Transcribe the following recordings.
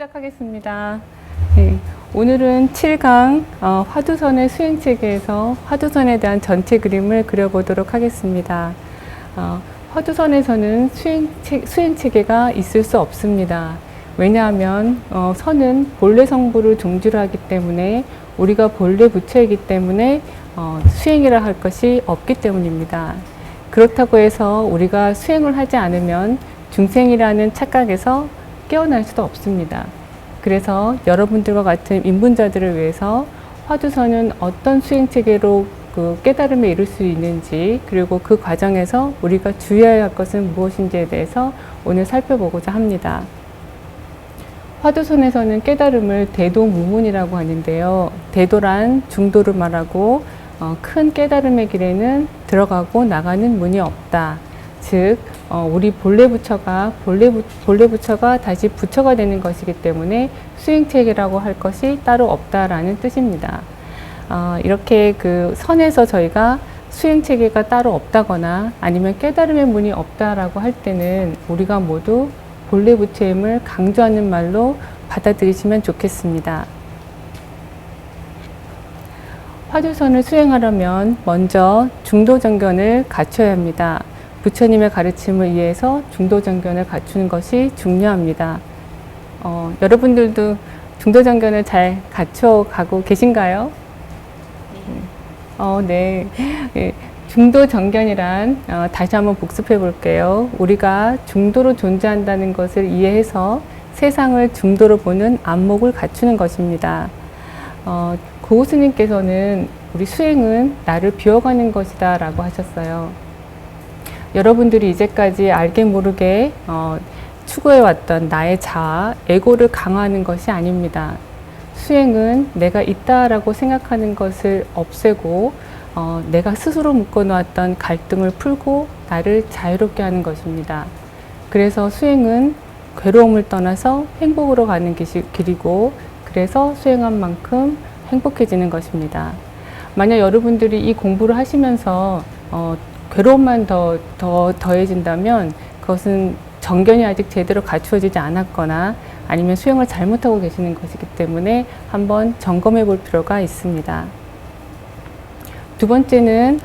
시작하겠습니다. 네, 오늘은 7강 화두선의 수행체계에서 화두선에 대한 전체 그림을 그려보도록 하겠습니다. 화두선에서는 수행체계가 있을 수 없습니다. 왜냐하면 선은 본래 성부를 종주로 하기 때문에 우리가 본래 부처이기 때문에 수행이라 할 것이 없기 때문입니다. 그렇다고 해서 우리가 수행을 하지 않으면 중생이라는 착각에서 깨어날 수도 없습니다. 그래서 여러분들과 같은 인문자들을 위해서 화두선은 어떤 수행체계로 그 깨달음에 이를 수 있는지, 그리고 그 과정에서 우리가 주의해야 할 것은 무엇인지에 대해서 오늘 살펴보고자 합니다. 화두선에서는 깨달음을 대도무문이라고 하는데요. 대도란 중도를 말하고 큰 깨달음의 길에는 들어가고 나가는 문이 없다. 즉 우리 본래 부처가 다시 부처가 되는 것이기 때문에 수행체계라고 할 것이 따로 없다라는 뜻입니다. 이렇게 그 선에서 저희가 수행체계가 따로 없다거나 아니면 깨달음의 문이 없다라고 할 때는 우리가 모두 본래 부처임을 강조하는 말로 받아들이시면 좋겠습니다. 화두선을 수행하려면 먼저 중도정견을 갖춰야 합니다. 부처님의 가르침을 이해해서 중도정견을 갖추는 것이 중요합니다. 여러분들도 중도정견을 잘 갖춰가고 계신가요? 네. 네. 중도정견이란 다시 한번 복습해 볼게요. 우리가 중도로 존재한다는 것을 이해해서 세상을 중도로 보는 안목을 갖추는 것입니다. 고우 스님께서는 우리 수행은 나를 비워가는 것이다 라고 하셨어요. 여러분들이 이제까지 알게 모르게 추구해왔던 나의 자아, 에고를 강화하는 것이 아닙니다. 수행은 내가 있다라고 생각하는 것을 없애고 내가 스스로 묶어놓았던 갈등을 풀고 나를 자유롭게 하는 것입니다. 그래서 수행은 괴로움을 떠나서 행복으로 가는 길이고, 그래서 수행한 만큼 행복해지는 것입니다. 만약 여러분들이 이 공부를 하시면서 괴로움만 더해진다면 그것은 정견이 아직 제대로 갖추어지지 않았거나 아니면 수행을 잘못하고 계시는 것이기 때문에 한번 점검해 볼 필요가 있습니다. 두 번째는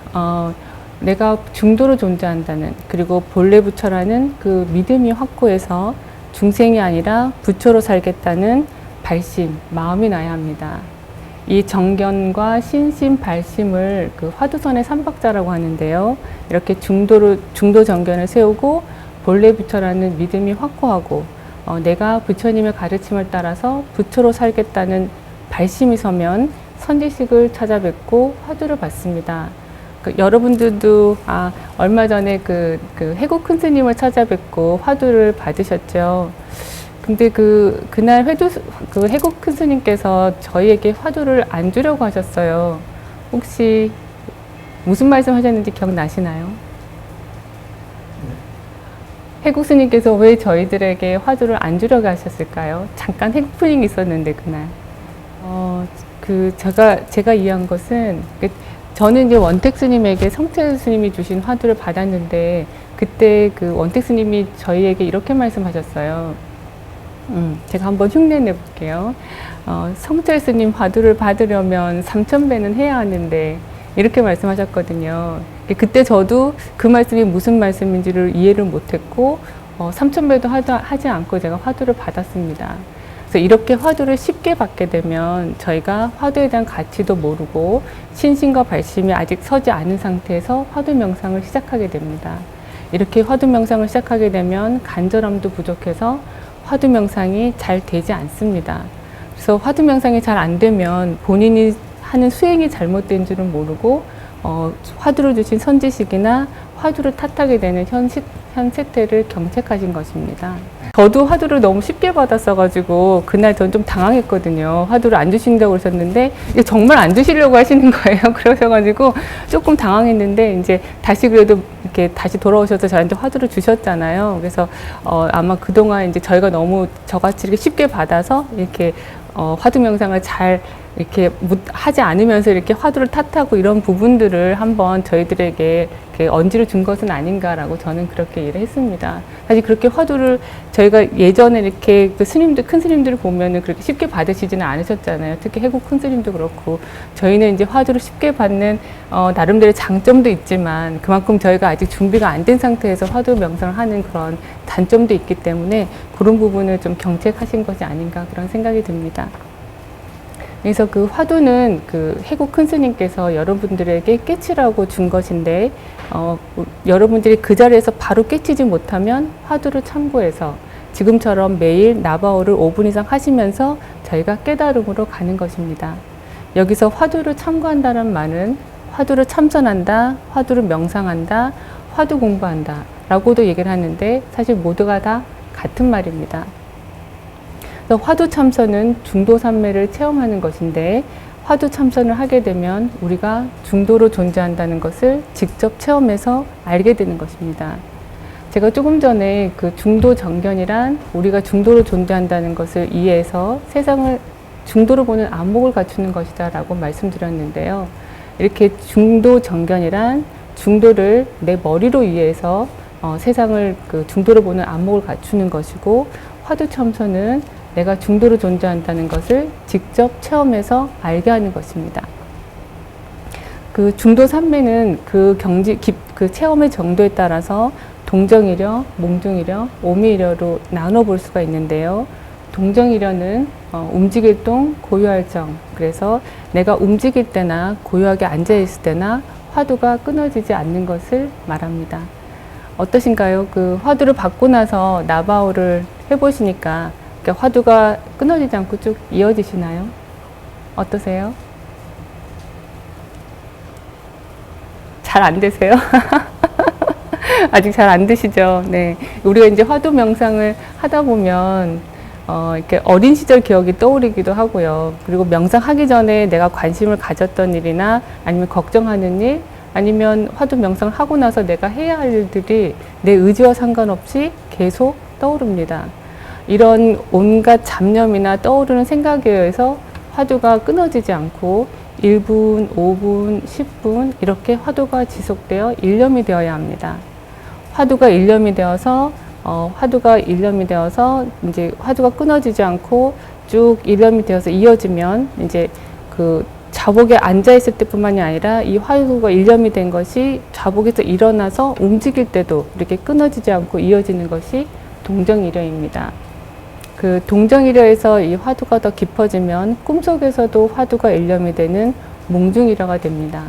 내가 중도로 존재한다는, 그리고 본래 부처라는 그 믿음이 확고해서 중생이 아니라 부처로 살겠다는 발심, 마음이 나야 합니다. 이 정견과 신심, 발심을 그 화두선의 삼박자라고 하는데요. 이렇게 중도 정견을 세우고 본래 부처라는 믿음이 확고하고 내가 부처님의 가르침을 따라서 부처로 살겠다는 발심이 서면 선지식을 찾아뵙고 화두를 받습니다. 여러분들도 얼마 전에 그 해국 큰 스님을 찾아뵙고 화두를 받으셨죠. 근데 그날 해국 큰 스님께서 저희에게 화두를 안 주려고 하셨어요. 혹시 무슨 말씀 하셨는지 기억나시나요? 해국 스님께서 왜 저희들에게 화두를 안 주려고 하셨을까요? 잠깐 해프닝이 있었는데 그날. 제가 이해한 것은 저는 이제 원택 스님에게 성태 스님이 주신 화두를 받았는데 그때 그 원택 스님이 저희에게 이렇게 말씀하셨어요. 제가 한번 흉내 내볼게요. 성철 스님 화두를 받으려면 3000배는 해야 하는데 이렇게 말씀하셨거든요. 그때 저도 그 말씀이 무슨 말씀인지를 이해를 못했고 3000배도 하지 않고 제가 화두를 받았습니다. 그래서 이렇게 화두를 쉽게 받게 되면 저희가 화두에 대한 가치도 모르고 신심과 발심이 아직 서지 않은 상태에서 화두 명상을 시작하게 됩니다. 이렇게 화두 명상을 시작하게 되면 간절함도 부족해서 화두 명상이 잘 되지 않습니다. 그래서 화두 명상이 잘 안 되면 본인이 하는 수행이 잘못된 줄은 모르고 화두를 주신 선지식이나 화두를 탓하게 되는 현 세태를 경책하신 것입니다. 저도 화두를 너무 쉽게 받았어가지고 그날 전 좀 당황했거든요. 화두를 안 주신다고 그러셨는데 정말 안 주시려고 하시는 거예요. 그러셔가지고 조금 당황했는데 이제 다시 그래도 이렇게 다시 돌아오셔서 저한테 화두를 주셨잖아요. 그래서 아마 그동안 이제 저희가 너무 저같이 이렇게 쉽게 받아서 이렇게 화두 명상을 잘 이렇게 하지 않으면서 이렇게 화두를 탓하고 이런 부분들을 한번 저희들에게 이렇게 언지를 준 것은 아닌가라고 저는 그렇게 이해를 했습니다. 사실 그렇게 화두를 저희가 예전에 이렇게 그 스님들, 큰 스님들을 보면은 그렇게 쉽게 받으시지는 않으셨잖아요. 특히 해국 큰 스님도 그렇고. 저희는 이제 화두를 쉽게 받는, 나름대로 장점도 있지만 그만큼 저희가 아직 준비가 안 된 상태에서 화두 명상을 하는 그런 단점도 있기 때문에 그런 부분을 좀 경책하신 것이 아닌가 그런 생각이 듭니다. 그래서 그 화두는 그 해국 큰 스님께서 여러분들에게 깨치라고 준 것인데, 여러분들이 그 자리에서 바로 깨치지 못하면 화두를 참고해서 지금처럼 매일 나바오를 5분 이상 하시면서 저희가 깨달음으로 가는 것입니다. 여기서 화두를 참고한다는 말은 화두를 참선한다, 화두를 명상한다, 화두 공부한다 라고도 얘기를 하는데 사실 모두가 다 같은 말입니다. 화두 참선은 중도 삼매를 체험하는 것인데 화두 참선을 하게 되면 우리가 중도로 존재한다는 것을 직접 체험해서 알게 되는 것입니다. 제가 조금 전에 그 중도 정견이란 우리가 중도로 존재한다는 것을 이해해서 세상을 중도로 보는 안목을 갖추는 것이다 라고 말씀드렸는데요. 이렇게 중도 정견이란 중도를 내 머리로 이해해서 세상을 그 중도로 보는 안목을 갖추는 것이고, 화두 참선은 내가 중도로 존재한다는 것을 직접 체험해서 알게 하는 것입니다. 그 중도 삼매는 그 그 체험의 정도에 따라서 동정이려, 몽중이려, 오미이려로 나눠 볼 수가 있는데요. 동정이려는 움직일 동, 고요할 정. 그래서 내가 움직일 때나 고요하게 앉아 있을 때나 화두가 끊어지지 않는 것을 말합니다. 어떠신가요? 그 화두를 받고 나서 나바오를 해보시니까 화두가 끊어지지 않고 쭉 이어지시나요? 어떠세요? 잘 안 되세요? 아직 잘 안 되시죠? 네. 우리가 이제 화두 명상을 하다 보면, 이렇게 어린 시절 기억이 떠오르기도 하고요. 그리고 명상하기 전에 내가 관심을 가졌던 일이나 아니면 걱정하는 일, 아니면 화두 명상을 하고 나서 내가 해야 할 일들이 내 의지와 상관없이 계속 떠오릅니다. 이런 온갖 잡념이나 떠오르는 생각에 의해서 화두가 끊어지지 않고 1분, 5분, 10분 이렇게 화두가 지속되어 일념이 되어야 합니다. 화두가 일념이 되어서 이제 화두가 끊어지지 않고 쭉 일념이 되어서 이어지면 이제 그 좌복에 앉아 있을 때뿐만이 아니라 이 화두가 일념이 된 것이 좌복에서 일어나서 움직일 때도 이렇게 끊어지지 않고 이어지는 것이 동정이려입니다. 그 동정이려에서 이 화두가 더 깊어지면 꿈속에서도 화두가 일념이 되는 몽중이려가 됩니다.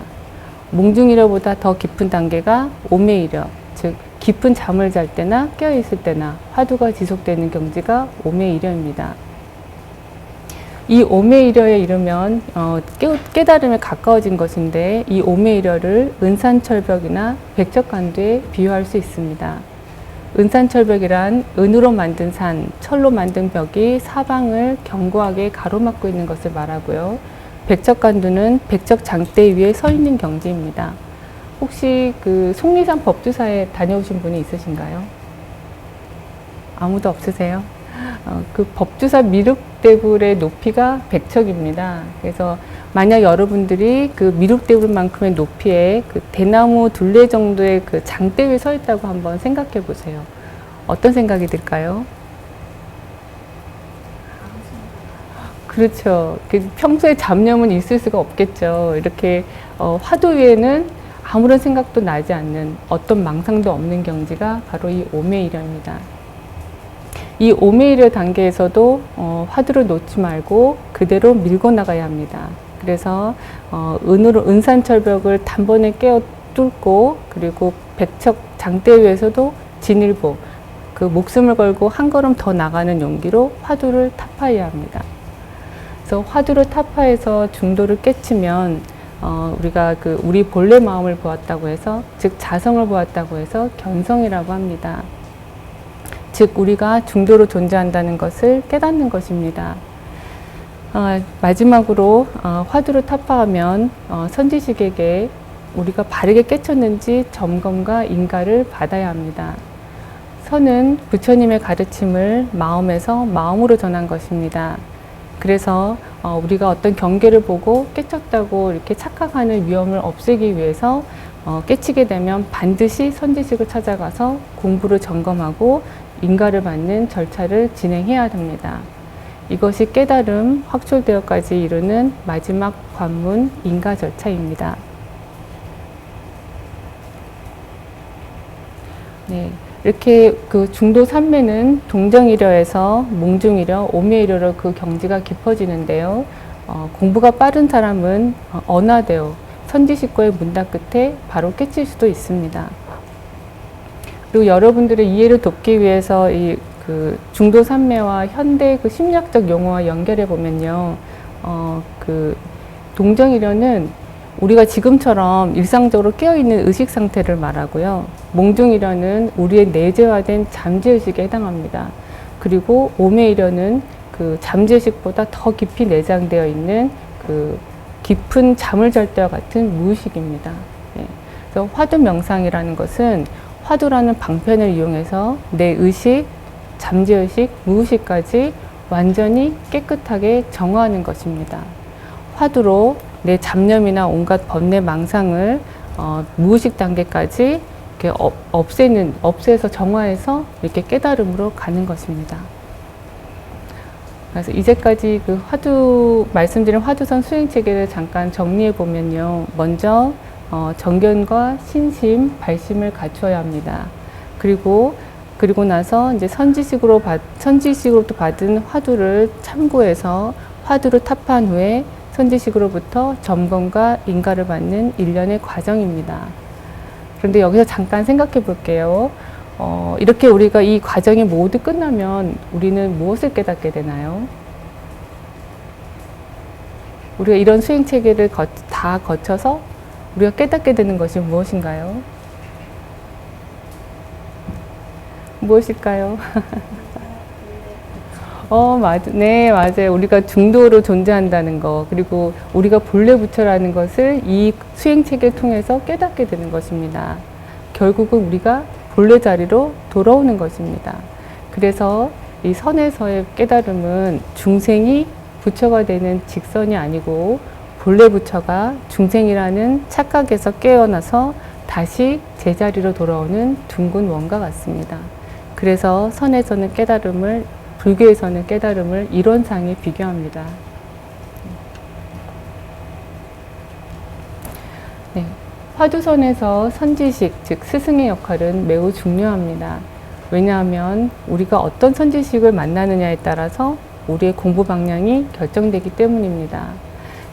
몽중이려보다 더 깊은 단계가 오매이려, 즉 깊은 잠을 잘 때나 깨어있을 때나 화두가 지속되는 경지가 오매이려입니다. 이 오매이려에 이르면 깨달음에 가까워진 것인데, 이 오매이려를 은산철벽이나 백척간두에 비유할 수 있습니다. 은산철벽이란 은으로 만든 산, 철로 만든 벽이 사방을 견고하게 가로막고 있는 것을 말하고요. 백척간두는 백척 장대 위에 서 있는 경지입니다. 혹시 그 속리산 법주사에 다녀오신 분이 있으신가요? 아무도 없으세요? 그 법주사 미륵대불의 높이가 백척입니다. 그래서 만약 여러분들이 그 미륵대불만큼의 높이에 그 대나무 둘레 정도의 그 장대 위에 서 있다고 한번 생각해 보세요. 어떤 생각이 들까요? 그렇죠. 평소에 잡념은 있을 수가 없겠죠. 이렇게 화두 위에는 아무런 생각도 나지 않는, 어떤 망상도 없는 경지가 바로 이 오매이려입니다. 이 오매이려 단계에서도 화두를 놓지 말고 그대로 밀고 나가야 합니다. 그래서 은산철벽을 단번에 깨어 뚫고, 그리고 백척 장대 위에서도 진일보, 그 목숨을 걸고 한 걸음 더 나가는 용기로 화두를 타파해야 합니다. 그래서 화두를 타파해서 중도를 깨치면 우리가 우리 본래 마음을 보았다고 해서, 즉 자성을 보았다고 해서 견성이라고 합니다. 즉 우리가 중도로 존재한다는 것을 깨닫는 것입니다. 마지막으로 화두를 타파하면 선지식에게 우리가 바르게 깨쳤는지 점검과 인가를 받아야 합니다. 선은 부처님의 가르침을 마음에서 마음으로 전한 것입니다. 그래서 우리가 어떤 경계를 보고 깨쳤다고 이렇게 착각하는 위험을 없애기 위해서 깨치게 되면 반드시 선지식을 찾아가서 공부를 점검하고 인가를 받는 절차를 진행해야 됩니다. 이것이 깨달음, 확철되어까지 이르는 마지막 관문 인가 절차입니다. 네, 이렇게 그 중도 삼매는 동정이려에서 몽중이려, 오매이려로 그 경지가 깊어지는데요. 공부가 빠른 사람은 언하되어 선지식과의 문답 끝에 바로 깨칠 수도 있습니다. 그리고 여러분들의 이해를 돕기 위해서 그 중도 삼매와 현대 그 심리학적 용어와 연결해 보면요, 그 동정이려는 우리가 지금처럼 일상적으로 깨어있는 의식 상태를 말하고요. 몽중이려는 우리의 내재화된 잠재의식에 해당합니다. 그리고 오매이려는 그 잠재의식보다 더 깊이 내장되어 있는 그 깊은 잠을 잘 때와 같은 무의식입니다. 네. 그래서 화두 명상이라는 것은 화두라는 방편을 이용해서 내 의식, 잠재의식, 무의식까지 완전히 깨끗하게 정화하는 것입니다. 화두로 내 잡념이나 온갖 번뇌 망상을 무의식 단계까지 이렇게 없애서 정화해서 이렇게 깨달음으로 가는 것입니다. 그래서 이제까지 그 말씀드린 화두선 수행 체계를 잠깐 정리해 보면요. 먼저 정견과 신심, 발심을 갖추어야 합니다. 그리고 나서 이제 선지식으로부터 받은 화두를 참고해서 화두를 타파한 후에 선지식으로부터 점검과 인가를 받는 일련의 과정입니다. 그런데 여기서 잠깐 생각해 볼게요. 이렇게 우리가 이 과정이 모두 끝나면 우리는 무엇을 깨닫게 되나요? 우리가 이런 수행 체계를 다 거쳐서 우리가 깨닫게 되는 것이 무엇인가요? 무엇일까요? 네, 맞아요. 우리가 중도로 존재한다는 거, 그리고 우리가 본래 부처라는 것을 이 수행 체계를 통해서 깨닫게 되는 것입니다. 결국은 우리가 본래 자리로 돌아오는 것입니다. 그래서 이 선에서의 깨달음은 중생이 부처가 되는 직선이 아니고 본래 부처가 중생이라는 착각에서 깨어나서 다시 제자리로 돌아오는 둥근 원과 같습니다. 그래서 선에서는 불교에서는 깨달음을 이론상에 비교합니다. 네, 화두선에서 선지식, 즉 스승의 역할은 매우 중요합니다. 왜냐하면 우리가 어떤 선지식을 만나느냐에 따라서 우리의 공부 방향이 결정되기 때문입니다.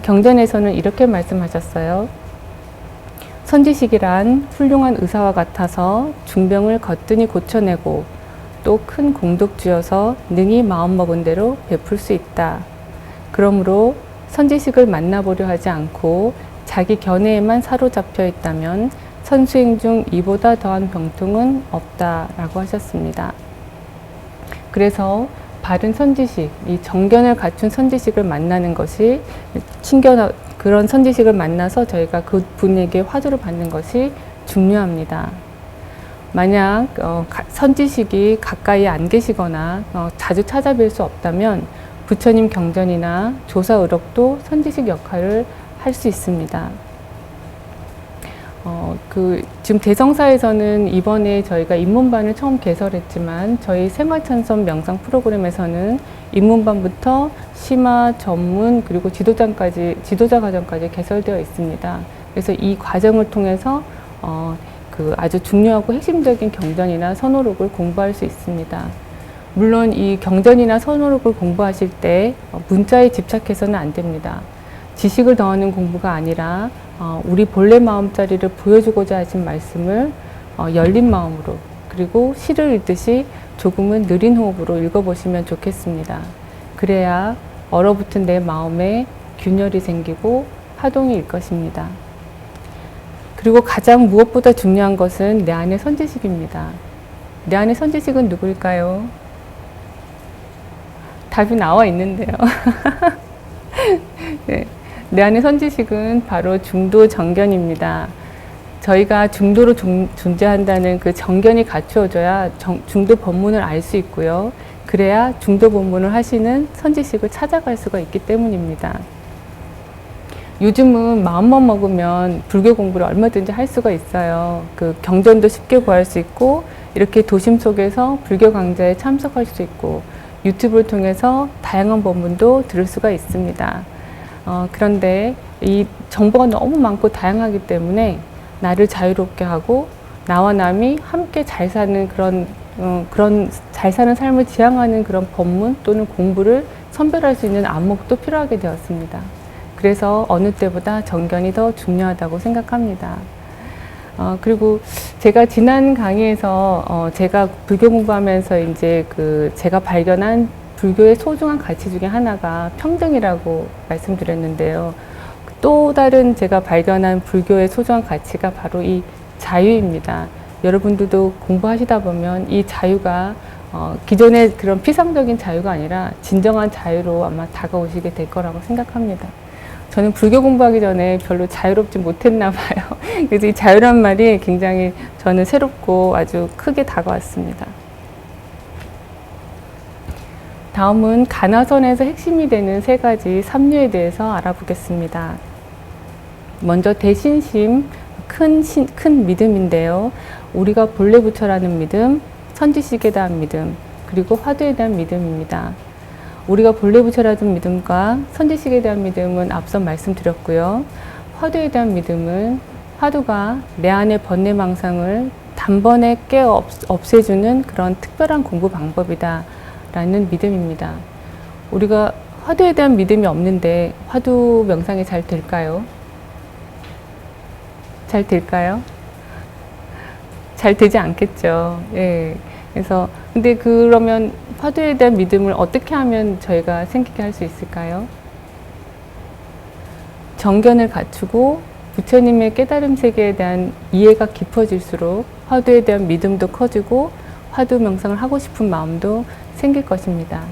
경전에서는 이렇게 말씀하셨어요. 선지식이란 훌륭한 의사와 같아서 중병을 거뜬히 고쳐내고 또 큰 공덕주여서 능히 마음먹은 대로 베풀 수 있다. 그러므로 선지식을 만나보려 하지 않고 자기 견해에만 사로잡혀 있다면 선수행 중 이보다 더한 병통은 없다라고 하셨습니다. 그래서 바른 선지식, 이 정견을 갖춘 선지식을 만나는 것이 그런 선지식을 만나서 저희가 그 분에게 화두를 받는 것이 중요합니다. 만약 선지식이 가까이 안 계시거나 자주 찾아뵐 수 없다면 부처님 경전이나 조사의록도 선지식 역할을 할 수 있습니다. 지금 대성사에서는 이번에 저희가 입문반을 처음 개설했지만 저희 생활찬선 명상 프로그램에서는 입문반부터 심화, 전문, 그리고 지도자 과정까지 개설되어 있습니다. 그래서 이 과정을 통해서 아주 중요하고 핵심적인 경전이나 선호록을 공부할 수 있습니다. 물론 이 경전이나 선호록을 공부하실 때 문자에 집착해서는 안 됩니다. 지식을 더하는 공부가 아니라 우리 본래 마음자리를 보여주고자 하신 말씀을 열린 마음으로, 그리고 시를 읽듯이 조금은 느린 호흡으로 읽어보시면 좋겠습니다. 그래야 얼어붙은 내 마음에 균열이 생기고 파동이 일 것입니다. 그리고 가장 무엇보다 중요한 것은 내 안의 선지식입니다. 내 안의 선지식은 누구일까요? 답이 나와 있는데요. 네, 내 안의 선지식은 바로 중도 정견입니다. 저희가 중도로 존재한다는 그 정견이 갖추어져야 중도 법문을 알 수 있고요. 그래야 중도 본문을 하시는 선지식을 찾아갈 수가 있기 때문입니다. 요즘은 마음만 먹으면 불교 공부를 얼마든지 할 수가 있어요. 그 경전도 쉽게 구할 수 있고, 이렇게 도심 속에서 불교 강좌에 참석할 수 있고, 유튜브를 통해서 다양한 법문도 들을 수가 있습니다. 그런데 이 정보가 너무 많고 다양하기 때문에 나를 자유롭게 하고 나와 남이 함께 잘 사는 그런 잘 사는 삶을 지향하는 그런 법문 또는 공부를 선별할 수 있는 안목도 필요하게 되었습니다. 그래서 어느 때보다 정견이 더 중요하다고 생각합니다. 그리고 제가 지난 강의에서 제가 불교 공부하면서 이제 제가 발견한 불교의 소중한 가치 중에 하나가 평등이라고 말씀드렸는데요. 또 다른 제가 발견한 불교의 소중한 가치가 바로 이 자유입니다. 여러분들도 공부하시다 보면 이 자유가 기존의 그런 피상적인 자유가 아니라 진정한 자유로 아마 다가오시게 될 거라고 생각합니다. 저는 불교 공부하기 전에 별로 자유롭지 못했나 봐요. 그래서 이 자유란 말이 굉장히 저는 새롭고 아주 크게 다가왔습니다. 다음은 가나선에서 핵심이 되는 세 가지 삼류에 대해서 알아보겠습니다. 먼저 대신심, 큰 믿음인데요. 우리가 본래 부처라는 믿음, 선지식에 대한 믿음, 그리고 화두에 대한 믿음입니다. 우리가 본래 부처라는 믿음과 선지식에 대한 믿음은 앞서 말씀드렸고요. 화두에 대한 믿음은 화두가 내 안의 번뇌망상을 단번에 깨어 없애주는 그런 특별한 공부 방법이다 라는 믿음입니다. 우리가 화두에 대한 믿음이 없는데 화두 명상이 잘 될까요? 잘 될까요? 잘 되지 않겠죠. 예. 그래서 근데 그러면 화두에 대한 믿음을 어떻게 하면 저희가 생기게 할 수 있을까요? 정견을 갖추고 부처님의 깨달음 세계에 대한 이해가 깊어질수록 화두에 대한 믿음도 커지고 화두 명상을 하고 싶은 마음도 생길 것입니다.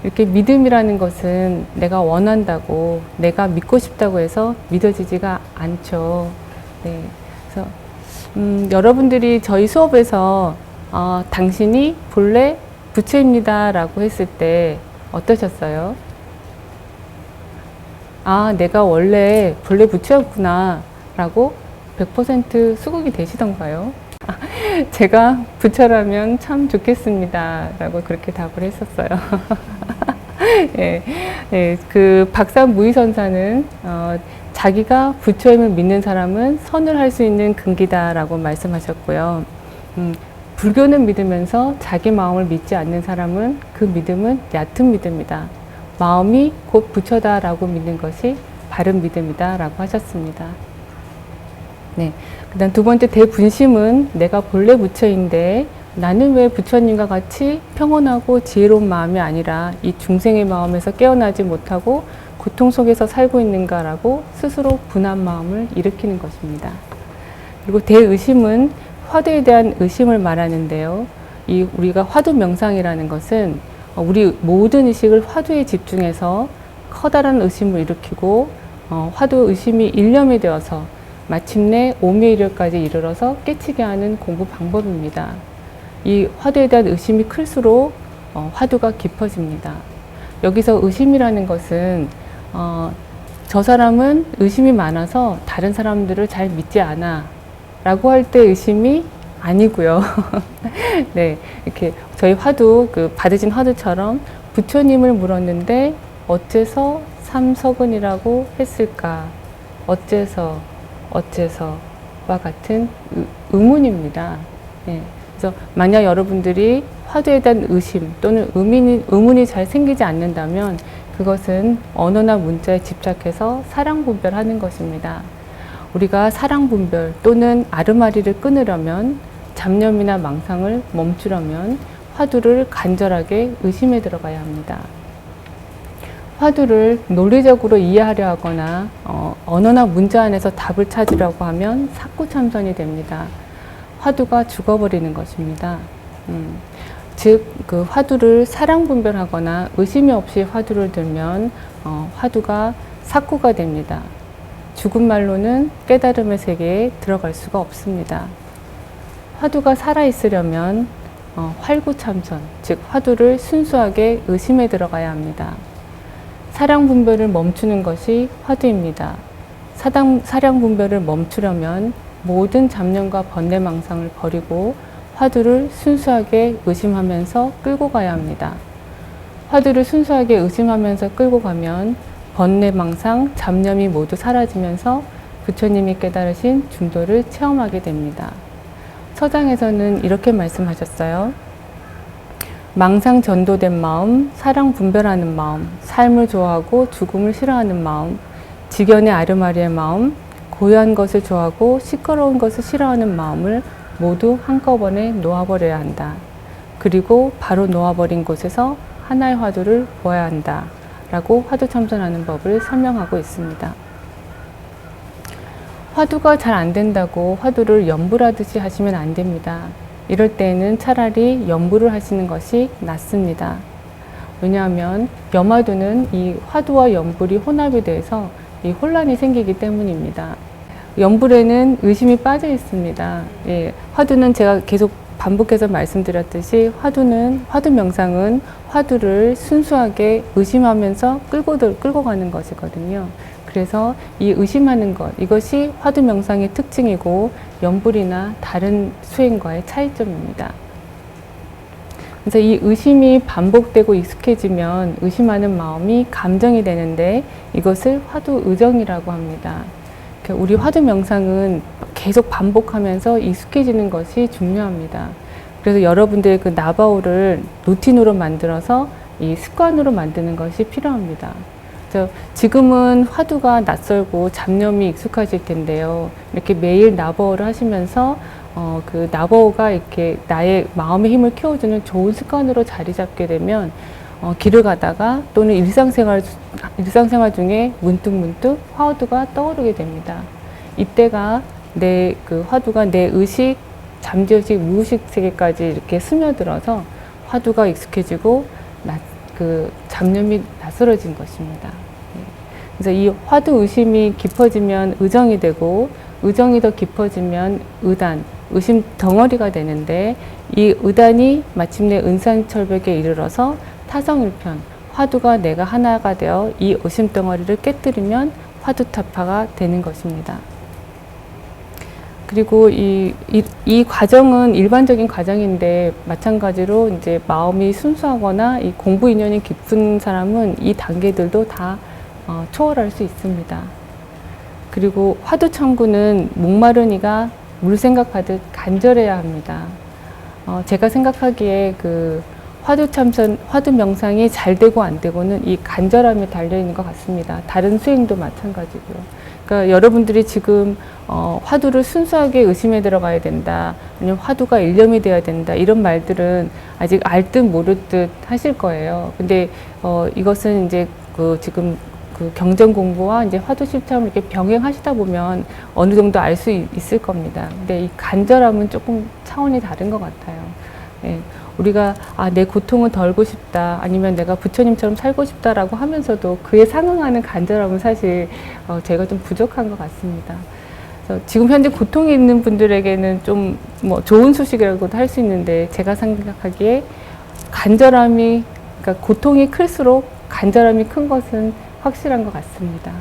이렇게 믿음이라는 것은 내가 원한다고, 내가 믿고 싶다고 해서 믿어지지가 않죠. 네. 그래서 여러분들이 저희 수업에서 당신이 본래 부처입니다 라고 했을 때 어떠셨어요? 아, 내가 원래 본래 부처였구나 라고 100% 수긍이 되시던가요? 제가 부처라면 참 좋겠습니다 라고 그렇게 답을 했었어요. 예, 예, 그 박사무의선사는 자기가 부처임을 믿는 사람은 선을 할 수 있는 근기다 라고 말씀하셨고요. 불교는 믿으면서 자기 마음을 믿지 않는 사람은 그 믿음은 얕은 믿음이다. 마음이 곧 부처다 라고 믿는 것이 바른 믿음이다 라고 하셨습니다. 네. 그 다음 두 번째 대분심은 내가 본래 부처인데 나는 왜 부처님과 같이 평온하고 지혜로운 마음이 아니라 이 중생의 마음에서 깨어나지 못하고 고통 속에서 살고 있는가라고 스스로 분한 마음을 일으키는 것입니다. 그리고 대의심은 화두에 대한 의심을 말하는데요. 우리가 화두 명상이라는 것은 우리 모든 의식을 화두에 집중해서 커다란 의심을 일으키고 화두 의심이 일념이 되어서 마침내 오미의력까지 이르러서 깨치게 하는 공부 방법입니다. 이 화두에 대한 의심이 클수록 화두가 깊어집니다. 여기서 의심이라는 것은 저 사람은 의심이 많아서 다른 사람들을 잘 믿지 않아 라고 할 때 의심이 아니고요. 네, 이렇게 저희 화두, 받으신 화두처럼 부처님을 물었는데 어째서 삼석은이라고 했을까? 어째서와 같은 의문입니다. 네, 그래서 만약 여러분들이 화두에 대한 의심 또는 의문이 잘 생기지 않는다면 그것은 언어나 문자에 집착해서 사랑 분별하는 것입니다. 우리가 사랑 분별 또는 아르마리를 끊으려면 잡념이나 망상을 멈추려면 화두를 간절하게 의심에 들어가야 합니다. 화두를 논리적으로 이해하려 하거나 언어나 문자 안에서 답을 찾으려고 하면 사구참선이 됩니다. 화두가 죽어버리는 것입니다. 즉, 그 화두를 사랑 분별하거나 의심이 없이 화두를 들면 화두가 사구가 됩니다. 죽은 말로는 깨달음의 세계에 들어갈 수가 없습니다. 화두가 살아있으려면 활구참선, 즉 화두를 순수하게 의심에 들어가야 합니다. 사량 분별을 멈추는 것이 화두입니다. 사량 분별을 멈추려면 모든 잡념과 번뇌망상을 버리고 화두를 순수하게 의심하면서 끌고 가야 합니다. 화두를 순수하게 의심하면서 끌고 가면 번뇌망상, 잡념이 모두 사라지면서 부처님이 깨달으신 중도를 체험하게 됩니다. 서장에서는 이렇게 말씀하셨어요. 망상 전도된 마음, 사랑 분별하는 마음, 삶을 좋아하고 죽음을 싫어하는 마음, 직연의 아르마리의 마음, 고요한 것을 좋아하고 시끄러운 것을 싫어하는 마음을 모두 한꺼번에 놓아버려야 한다. 그리고 바로 놓아버린 곳에서 하나의 화두를 보아야 한다. 라고 화두 참선하는 법을 설명하고 있습니다. 화두가 잘 안 된다고 화두를 염불하듯이 하시면 안 됩니다. 이럴 때에는 차라리 염불을 하시는 것이 낫습니다. 왜냐하면 염화두는 이 화두와 염불이 혼합이 돼서 이 혼란이 생기기 때문입니다. 염불에는 의심이 빠져 있습니다. 예, 화두는 제가 계속 반복해서 말씀드렸듯이 화두 명상은 화두를 순수하게 의심하면서 끌고 가는 것이거든요. 그래서 이 의심하는 것, 이것이 화두 명상의 특징이고 염불이나 다른 수행과의 차이점입니다. 그래서 이 의심이 반복되고 익숙해지면 의심하는 마음이 감정이 되는데 이것을 화두 의정이라고 합니다. 우리 화두 명상은 계속 반복하면서 익숙해지는 것이 중요합니다. 그래서 여러분들의 그 나바오를 루틴으로 만들어서 이 습관으로 만드는 것이 필요합니다. 그래서 지금은 화두가 낯설고 잡념이 익숙하실 텐데요. 이렇게 매일 나바오를 하시면서 그 나바오가 이렇게 나의 마음의 힘을 키워주는 좋은 습관으로 자리 잡게 되면 길을 가다가 또는 일상생활 중에 문득문득 화두가 떠오르게 됩니다. 이때가 그 화두가 내 의식, 잠재의식, 무의식 세계까지 이렇게 스며들어서 화두가 익숙해지고 그 잡념이 낯설어진 것입니다. 그래서 이 화두 의심이 깊어지면 의정이 되고 의정이 더 깊어지면 의단, 의심 덩어리가 되는데 이 의단이 마침내 은산철벽에 이르러서 타성일편, 화두가 내가 하나가 되어 이 의심 덩어리를 깨뜨리면 화두타파가 되는 것입니다. 그리고 이 과정은 일반적인 과정인데 마찬가지로 이제 마음이 순수하거나 이 공부 인연이 깊은 사람은 이 단계들도 다 초월할 수 있습니다. 그리고 화두 참구는 목마르니가 물 생각하듯 간절해야 합니다. 제가 생각하기에 그 화두 참선, 화두 명상이 잘 되고 안 되고는 이 간절함에 달려 있는 것 같습니다. 다른 수행도 마찬가지고요. 그러니까 여러분들이 지금 화두를 순수하게 의심에 들어가야 된다, 아니면 화두가 일념이 돼야 된다, 이런 말들은 아직 알 듯 모를 듯 하실 거예요. 근데 이것은 이제 지금 그 경전 공부와 이제 화두 실참을 이렇게 병행하시다 보면 어느 정도 알 수 있을 겁니다. 근데 이 간절함은 조금 차원이 다른 것 같아요. 예. 우리가 내 고통은 덜고 싶다, 아니면 내가 부처님처럼 살고 싶다라고 하면서도 그에 상응하는 간절함은 사실 제가 좀 부족한 것 같습니다. 그래서 지금 현재 고통이 있는 분들에게는 좀 뭐 좋은 소식이라고도 할 수 있는데, 제가 생각하기에 간절함이, 그러니까 고통이 클수록 간절함이 큰 것은 확실한 것 같습니다.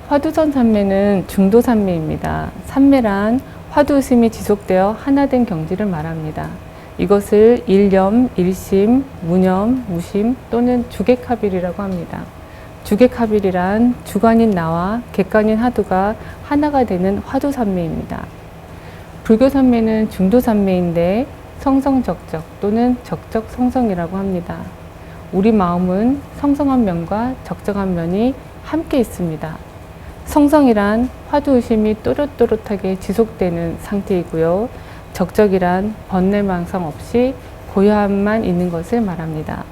화두선 삼매는 중도 삼매입니다. 삼매란 화두의심이 지속되어 하나된 경지를 말합니다. 이것을 일념, 일심, 무념, 무심 또는 주객합일이라고 합니다. 주객합일이란 주관인 나와 객관인 화두가 하나가 되는 화두삼매입니다. 불교삼매는 중도삼매인데 성성적적 또는 적적성성이라고 합니다. 우리 마음은 성성한 면과 적적한 면이 함께 있습니다. 성성이란 화두의심이 또렷또렷하게 지속되는 상태이고요. 적적이란 번뇌망상 없이 고요함만 있는 것을 말합니다.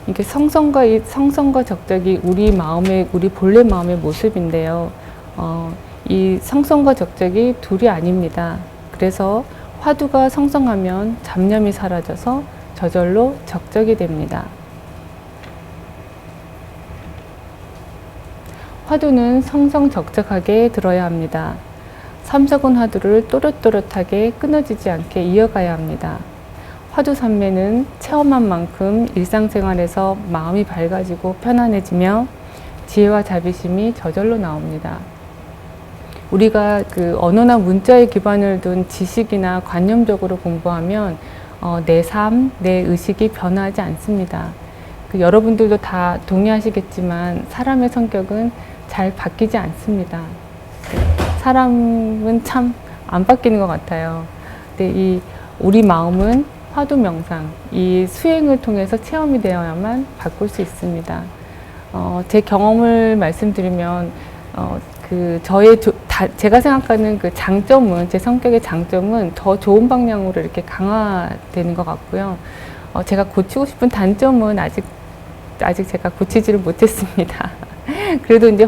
이게 성성과 적적이 우리 본래 마음의 모습인데요. 이 성성과 적적이 둘이 아닙니다. 그래서 화두가 성성하면 잡념이 사라져서 저절로 적적이 됩니다. 화두는 성성적적하게 들어야 합니다. 삼석은 화두를 또렷또렷하게 끊어지지 않게 이어가야 합니다. 화두산매는 체험한 만큼 일상생활에서 마음이 밝아지고 편안해지며 지혜와 자비심이 저절로 나옵니다. 우리가 그 언어나 문자에 기반을 둔 지식이나 관념적으로 공부하면 내 삶, 내 의식이 변하지 않습니다. 여러분들도 다 동의하시겠지만 사람의 성격은 잘 바뀌지 않습니다. 사람은 참 안 바뀌는 것 같아요. 근데 우리 마음은 화두 명상, 이 수행을 통해서 체험이 되어야만 바꿀 수 있습니다. 제 경험을 말씀드리면, 제가 생각하는 그 장점은, 제 성격의 장점은 더 좋은 방향으로 이렇게 강화되는 것 같고요. 제가 고치고 싶은 단점은 아직 제가 고치지를 못했습니다. 그래도 이제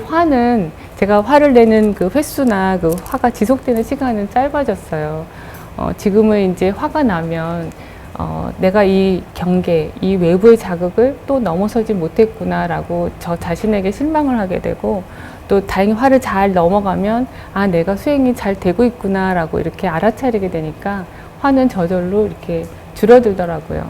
제가 화를 내는 그 횟수나 그 화가 지속되는 시간은 짧아졌어요. 지금은 이제 화가 나면, 내가 이 경계, 이 외부의 자극을 또 넘어서지 못했구나라고 저 자신에게 실망을 하게 되고, 또 다행히 화를 잘 넘어가면, 내가 수행이 잘 되고 있구나라고 이렇게 알아차리게 되니까 화는 저절로 이렇게 줄어들더라고요.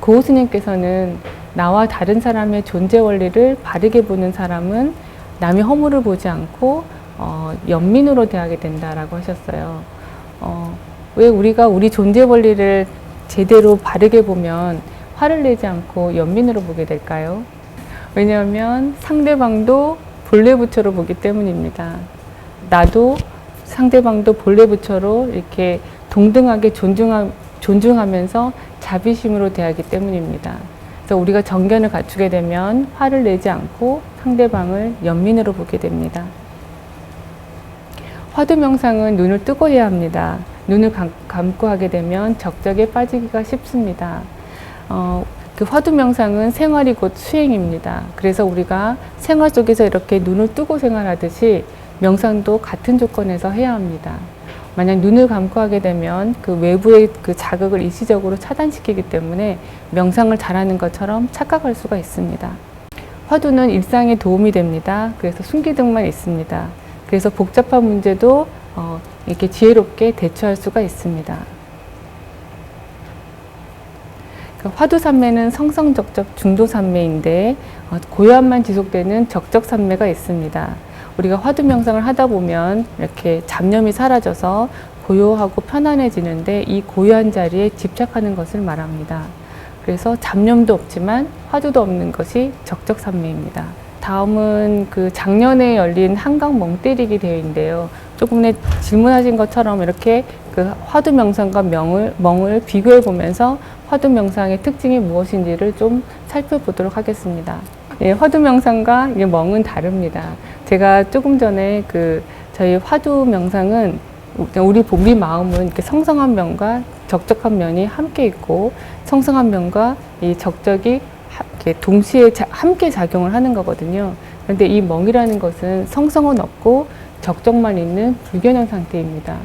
고우 스님께서는 나와 다른 사람의 존재 원리를 바르게 보는 사람은 남의 허물을 보지 않고 연민으로 대하게 된다라고 하셨어요. 왜 우리가 우리 존재 원리를 제대로 바르게 보면 화를 내지 않고 연민으로 보게 될까요? 왜냐하면 상대방도 본래 부처로 보기 때문입니다. 나도 상대방도 본래 부처로 이렇게 동등하게 존중하면서 자비심으로 대하기 때문입니다. 그래서 우리가 정견을 갖추게 되면 화를 내지 않고 상대방을 연민으로 보게 됩니다. 화두 명상은 눈을 뜨고 해야 합니다. 눈을 감고 하게 되면 적적에 빠지기가 쉽습니다. 그 화두 명상은 생활이 곧 수행입니다. 그래서 우리가 생활 속에서 이렇게 눈을 뜨고 생활하듯이 명상도 같은 조건에서 해야 합니다. 만약 눈을 감고 하게 되면 그 외부의 그 자극을 일시적으로 차단시키기 때문에 명상을 잘하는 것처럼 착각할 수가 있습니다. 화두는 일상에 도움이 됩니다. 그래서 순기능만 있습니다. 그래서 복잡한 문제도 이렇게 지혜롭게 대처할 수가 있습니다. 화두산매는 성성적적 중도산매인데 고요함만 지속되는 적적산매가 있습니다. 우리가 화두 명상을 하다 보면 이렇게 잡념이 사라져서 고요하고 편안해지는데 이 고요한 자리에 집착하는 것을 말합니다. 그래서 잡념도 없지만 화두도 없는 것이 적적산매입니다. 다음은 그 작년에 열린 한강 멍때리기 대회인데요. 조금 전에 질문하신 것처럼 이렇게 그 화두 명상과 멍을 비교해 보면서 화두 명상의 특징이 무엇인지를 좀 살펴보도록 하겠습니다. 예, 화두 명상과 멍은 다릅니다. 제가 조금 전에 저희 화두 명상은 우리 마음은 이렇게 성성한 면과 적적한 면이 함께 있고 성성한 면과 이 적적이 이렇게 동시에 함께 작용을 하는 거거든요. 그런데 이 멍이라는 것은 성성은 없고 적적만 있는 불균형 상태입니다.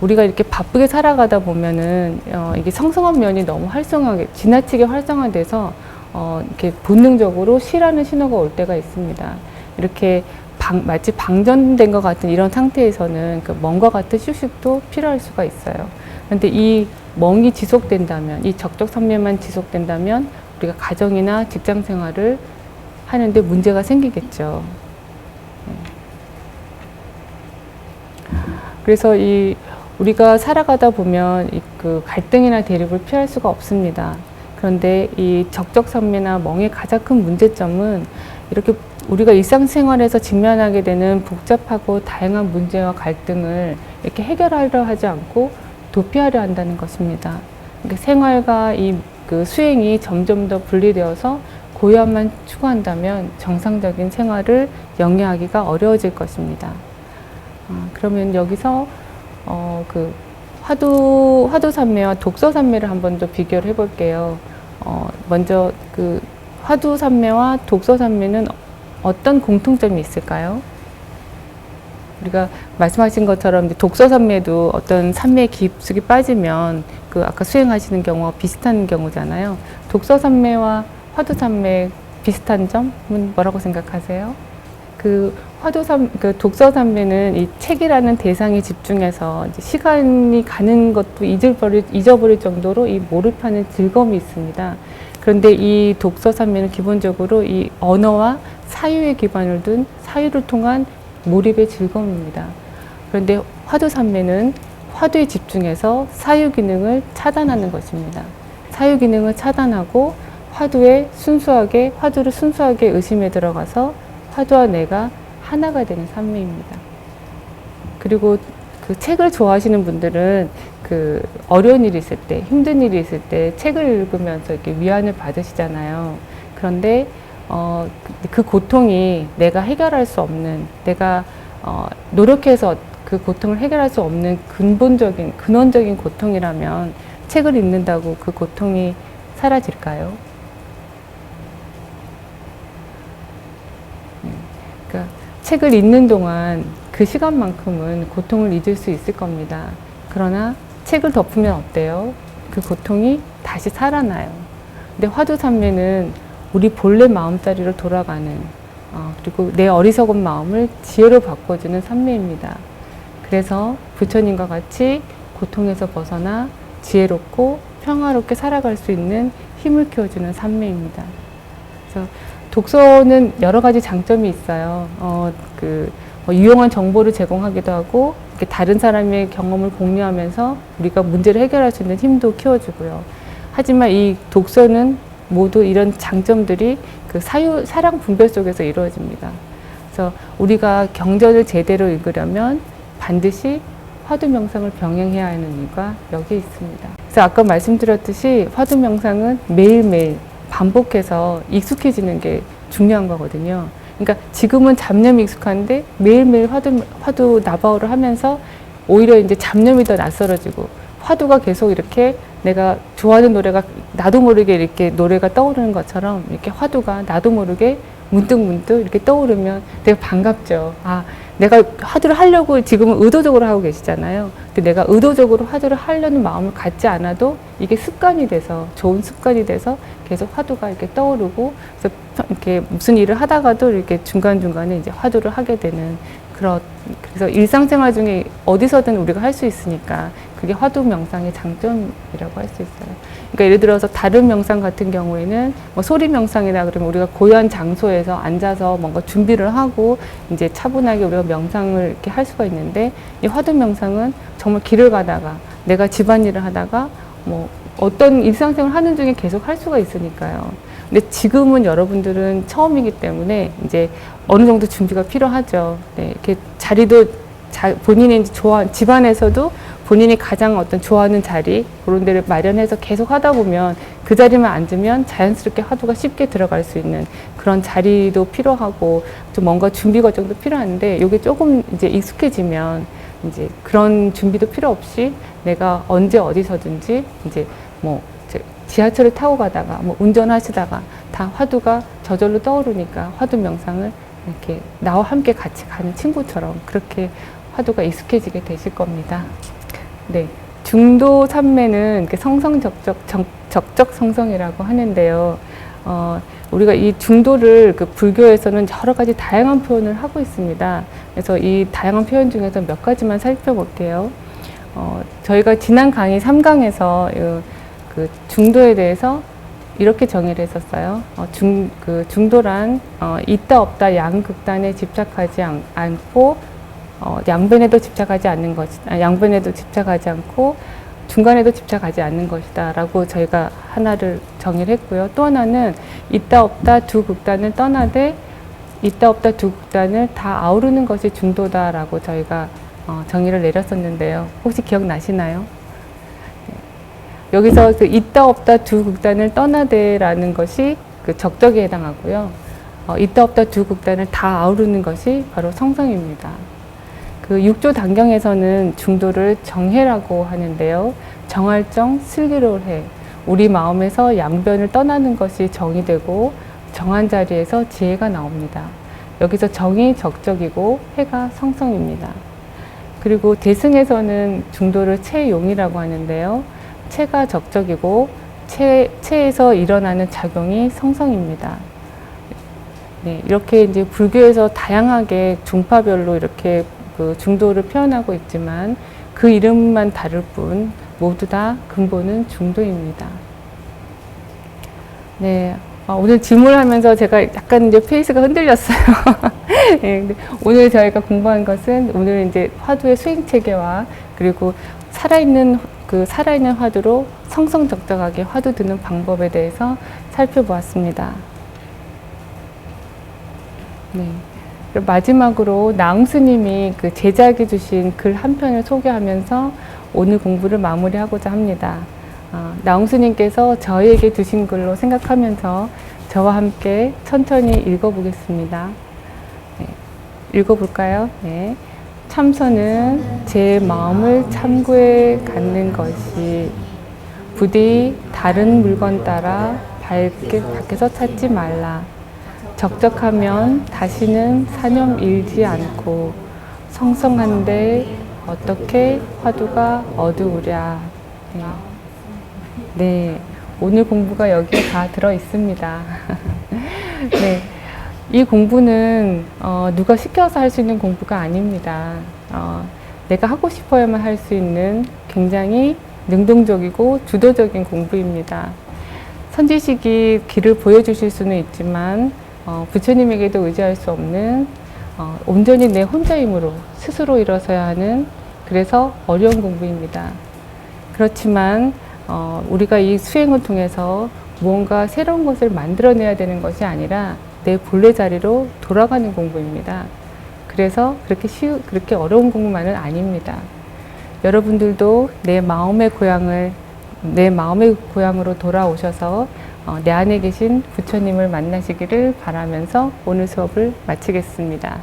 우리가 이렇게 바쁘게 살아가다 보면은 이게 성성한 면이 너무 지나치게 활성화돼서 이렇게 본능적으로 쉬라는 신호가 올 때가 있습니다. 이렇게 마치 방전된 것 같은 이런 상태에서는 그 멍과 같은 휴식도 필요할 수가 있어요. 그런데 이 멍이 지속된다면, 이 적적산매만 지속된다면 우리가 가정이나 직장 생활을 하는데 문제가 생기겠죠. 그래서 우리가 살아가다 보면 그 갈등이나 대립을 피할 수가 없습니다. 그런데 이 적적산매나 멍의 가장 큰 문제점은 이렇게 우리가 일상생활에서 직면하게 되는 복잡하고 다양한 문제와 갈등을 이렇게 해결하려 하지 않고 도피하려 한다는 것입니다. 그러니까 생활과 그 수행이 점점 더 분리되어서 고요함만 추구한다면 정상적인 생활을 영위하기가 어려워질 것입니다. 그러면 여기서 그 화두산매와 독서산매를 한번 더 비교를 해볼게요. 먼저 그 화두산매와 독서산매는 어떤 공통점이 있을까요? 우리가 말씀하신 것처럼 독서산매도 어떤 산매에 깊숙이 빠지면 그 아까 수행하시는 경우와 비슷한 경우잖아요. 독서산매와 화두산매 비슷한 점은 뭐라고 생각하세요? 그 그 독서산매는 이 책이라는 대상에 집중해서 이제 시간이 가는 것도 잊어버릴 정도로 이 몰입하는 즐거움이 있습니다. 그런데 이 독서산매는 기본적으로 이 언어와 사유에 기반을 둔 사유를 통한 몰입의 즐거움입니다. 그런데 화두산매는 화두에 집중해서 사유 기능을 차단하는 것입니다. 사유 기능을 차단하고 화두를 순수하게 의심에 들어가서 화두와 내가 하나가 되는 산매입니다. 그리고 그 책을 좋아하시는 분들은 그 어려운 일이 있을 때, 힘든 일이 있을 때 책을 읽으면서 이렇게 위안을 받으시잖아요. 그런데 그 고통이 내가 해결할 수 없는, 내가 노력해서 그 고통을 해결할 수 없는 근원적인 고통이라면 책을 읽는다고 그 고통이 사라질까요? 그러니까 책을 읽는 동안 그 시간만큼은 고통을 잊을 수 있을 겁니다. 그러나 책을 덮으면 어때요? 그 고통이 다시 살아나요. 근데 화두산매는 우리 본래 마음자리로 돌아가는 그리고 내 어리석은 마음을 지혜로 바꿔주는 산매입니다. 그래서 부처님과 같이 고통에서 벗어나 지혜롭고 평화롭게 살아갈 수 있는 힘을 키워주는 산매입니다. 그래서 독서는 여러 가지 장점이 있어요. 유용한 정보를 제공하기도 하고, 이렇게 다른 사람의 경험을 공유하면서 우리가 문제를 해결할 수 있는 힘도 키워주고요. 하지만 이 독서는 모두 이런 장점들이 그 사랑 분별 속에서 이루어집니다. 그래서 우리가 경전을 제대로 읽으려면 반드시 화두 명상을 병행해야 하는 이유가 여기에 있습니다. 그래서 아까 말씀드렸듯이 화두 명상은 매일매일 반복해서 익숙해지는 게 중요한 거거든요. 그러니까 지금은 잡념이 익숙한데 매일매일 화두 나바오를 하면서 오히려 이제 잡념이 더 낯설어지고 화두가 계속 이렇게 내가 좋아하는 노래가 나도 모르게 이렇게 노래가 떠오르는 것처럼 이렇게 화두가 나도 모르게 문득문득 이렇게 떠오르면 되게 반갑죠. 내가 화두를 하려고 지금은 의도적으로 하고 계시잖아요. 근데 내가 의도적으로 화두를 하려는 마음을 갖지 않아도 이게 습관이 돼서, 좋은 습관이 돼서 계속 화두가 이렇게 떠오르고, 그래서 이렇게 무슨 일을 하다가도 이렇게 중간중간에 이제 화두를 하게 되는 그래서 일상생활 중에 어디서든 우리가 할 수 있으니까 그게 화두 명상의 장점이라고 할 수 있어요. 그러니까 예를 들어서 다른 명상 같은 경우에는 뭐 소리 명상이다 그러면 우리가 고요한 장소에서 앉아서 뭔가 준비를 하고 이제 차분하게 우리가 명상을 이렇게 할 수가 있는데, 이 화두 명상은 정말 길을 가다가 내가 집안일을 하다가 뭐 어떤 일상생활을 하는 중에 계속 할 수가 있으니까요. 근데 지금은 여러분들은 처음이기 때문에 이제 어느 정도 준비가 필요하죠. 네, 이렇게 자리도 본인이 집안에서도 본인이 가장 좋아하는 자리, 그런 데를 마련해서 계속 하다 보면 그 자리만 앉으면 자연스럽게 화두가 쉽게 들어갈 수 있는 그런 자리도 필요하고 좀 뭔가 준비 과정도 필요한데, 이게 조금 이제 익숙해지면 이제 그런 준비도 필요 없이 내가 언제 어디서든지 이제 뭐 지하철을 타고 가다가 뭐 운전하시다가 다 화두가 저절로 떠오르니까 화두 명상을 이렇게 나와 함께 같이 가는 친구처럼 그렇게 화두가 익숙해지게 되실 겁니다. 네, 중도 산매는 적적 성성이라고 하는데요. 우리가 이 중도를 그 불교에서는 여러 가지 다양한 표현을 하고 있습니다. 그래서 이 다양한 표현 중에서 몇 가지만 살펴볼게요. 저희가 지난 강의 3강에서 그 중도에 대해서 이렇게 정의를 했었어요. 중도란 있다 없다 양극단에 집착하지 않고 양변에도 집착하지 않는 것이다. 양변에도 집착하지 않고 중간에도 집착하지 않는 것이다 라고 저희가 하나를 정의를 했고요. 또 하나는 있다 없다 두 극단을 떠나되 있다 없다 두 극단을 다 아우르는 것이 중도다 라고 저희가 정의를 내렸었는데요. 혹시 기억나시나요? 여기서 그 있다 없다 두 극단을 떠나되 라는 것이 그 적적에 해당하고요. 있다 없다 두 극단을 다 아우르는 것이 바로 성성입니다. 그 육조 단경에서는 중도를 정해라고 하는데요. 정할정 슬기로울해. 우리 마음에서 양변을 떠나는 것이 정이 되고 정한 자리에서 지혜가 나옵니다. 여기서 정이 적적이고 해가 성성입니다. 그리고 대승에서는 중도를 체용이라고 하는데요. 체가 적적이고 체에서 일어나는 작용이 성성입니다. 네, 이렇게 이제 불교에서 다양하게 종파별로 이렇게 그 중도를 표현하고 있지만 그 이름만 다를 뿐 모두 다 근본은 중도입니다. 네, 오늘 질문을 하면서 제가 약간 이제 페이스가 흔들렸어요. 네, 근데 오늘 저희가 공부한 것은 오늘 이제 화두의 수행 체계와 그리고 살아있는 화두로 성성적적하게 화두 드는 방법에 대해서 살펴보았습니다. 네. 그리고 마지막으로 나웅 스님이 그 제작해 주신 글 한 편을 소개하면서 오늘 공부를 마무리하고자 합니다. 나웅 스님께서 저희에게 주신 글로 생각하면서 저와 함께 천천히 읽어보겠습니다. 네. 읽어볼까요? 네. 참선은 제 마음을 참고해 갖는 것이 부디 다른 물건 따라 밖에서 찾지 말라. 적적하면 다시는 사념 일지 않고 성성한데 어떻게 화두가 어두우랴. 네. 네, 오늘 공부가 여기에 다 들어 있습니다. 네, 이 공부는 누가 시켜서 할 수 있는 공부가 아닙니다. 내가 하고 싶어야만 할 수 있는 굉장히 능동적이고 주도적인 공부입니다. 선지식이 길을 보여주실 수는 있지만 부처님에게도 의지할 수 없는 온전히 내 혼자 힘으로 스스로 일어서야 하는 그래서 어려운 공부입니다. 그렇지만 우리가 이 수행을 통해서 무언가 새로운 것을 만들어내야 되는 것이 아니라 내 본래 자리로 돌아가는 공부입니다. 그래서 그렇게 어려운 공부만은 아닙니다. 여러분들도 내 마음의 고향으로 돌아오셔서 내 안에 계신 부처님을 만나시기를 바라면서 오늘 수업을 마치겠습니다.